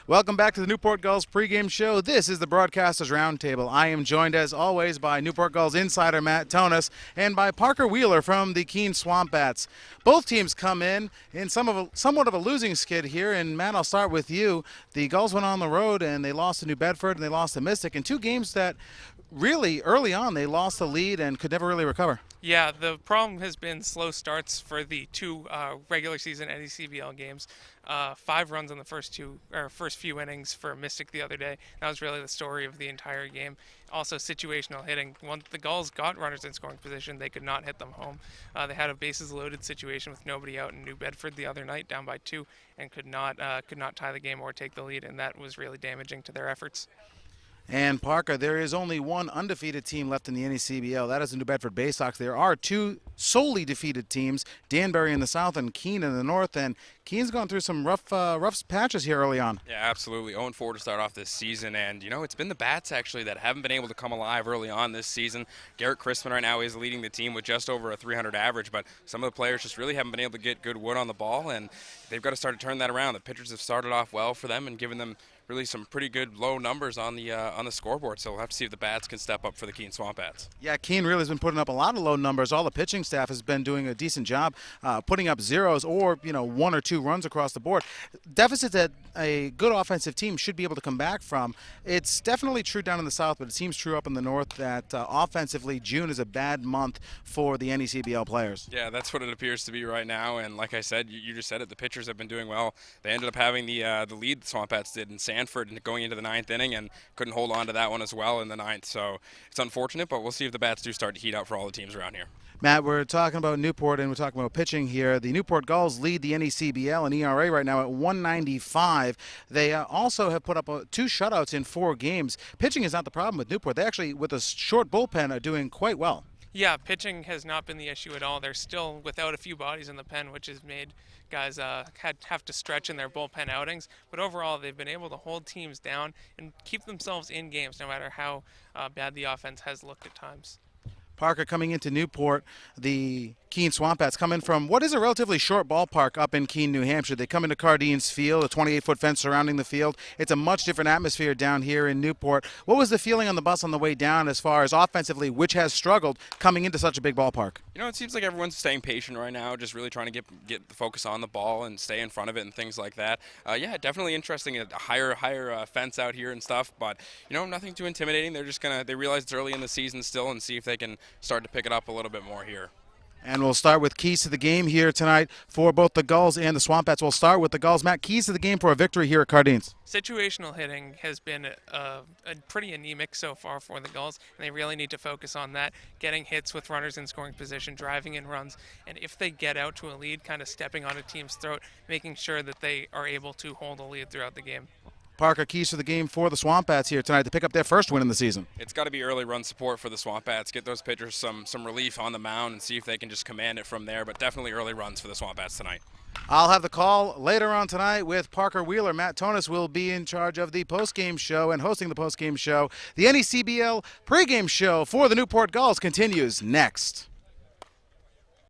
Welcome back to the Newport Gulls pregame show. This is the Broadcasters Roundtable. I am joined, as always, by Newport Gulls insider Matt Tonis and by Parker Wheeler from the Keene Swamp Bats. Both teams come in somewhat of a losing skid here, and Matt, I'll start with you. The Gulls went on the road, and they lost to New Bedford, and they lost to Mystic in two games that really, early on, they lost the lead and could never really recover. Yeah, the problem has been slow starts for the two regular season NECBL games. 5 runs in the first few innings for Mystic the other day. That was really the story of the entire game. Also, situational hitting. Once the Gulls got runners in scoring position, they could not hit them home. They had a bases loaded situation with nobody out in New Bedford the other night, down by 2, and could not tie the game or take the lead, and that was really damaging to their efforts. And Parker, there is only one undefeated team left in the NECBL. That is the New Bedford Bay Sox. There are two solely defeated teams, Danbury in the south and Keene in the north. And Keene's gone through some rough patches here early on. Yeah, absolutely. 0-4 to start off this season. And, it's been the Bats, actually, that haven't been able to come alive early on this season. Garrett Crispin right now is leading the team with just over a 300 average. But some of the players just really haven't been able to get good wood on the ball. And they've got to start to turn that around. The pitchers have started off well for them and given them really some pretty good low numbers on the scoreboard. So we'll have to see if the Bats can step up for the Keene Swamp Bats. Yeah, Keene really has been putting up a lot of low numbers. All the pitching staff has been doing a decent job putting up zeros or, 1 or 2 runs across the board. Deficits that a good offensive team should be able to come back from. It's definitely true down in the south, but it seems true up in the north that offensively June is a bad month for the NECBL players. Yeah, that's what it appears to be right now. And like I said, you just said it, the pitchers have been doing well. They ended up having the lead the Swamp Bats did in Sanford going into the 9th inning and couldn't hold on to that one as well in the 9th. So it's unfortunate, but we'll see if the Bats do start to heat up for all the teams around here. Matt, we're talking about Newport and we're talking about pitching here. The Newport Gulls lead the NECBL and ERA right now at 195. They also have put up 2 shutouts in 4 games. Pitching is not the problem with Newport. They actually, with a short bullpen, are doing quite well. Yeah, pitching has not been the issue at all. They're still without a few bodies in the pen, which has made guys have to stretch in their bullpen outings. But overall, they've been able to hold teams down and keep themselves in games, no matter how bad the offense has looked at times. Parker, coming into Newport, the Keene Swamp Bats come in from what is a relatively short ballpark up in Keene, New Hampshire. They come into Cardine's Field, a 28-foot fence surrounding the field. It's a much different atmosphere down here in Newport. What was the feeling on the bus on the way down as far as offensively, which has struggled coming into such a big ballpark? It seems like everyone's staying patient right now, just really trying to get the focus on the ball and stay in front of it and things like that. Yeah, definitely interesting. A higher fence out here and stuff, but nothing too intimidating. They realize it's early in the season still and see if they can start to pick it up a little bit more here. And we'll start with keys to the game here tonight for both the Gulls and the Swamp Bats. We'll start with the Gulls. Matt, keys to the game for a victory here at Cardines. Situational hitting has been pretty anemic so far for the Gulls, and they really need to focus on that, getting hits with runners in scoring position, driving in runs, and if they get out to a lead, kind of stepping on a team's throat, making sure that they are able to hold a lead throughout the game. Parker, keys to the game for the Swamp Bats here tonight to pick up their first win in the season. It's got to be early run support for the Swamp Bats. Get those pitchers some relief on the mound and see if they can just command it from there, but definitely early runs for the Swamp Bats tonight. I'll have the call later on tonight with Parker Wheeler. Matt Tonis will be in charge of the postgame show and hosting the postgame show. The NECBL pregame show for the Newport Gulls continues next.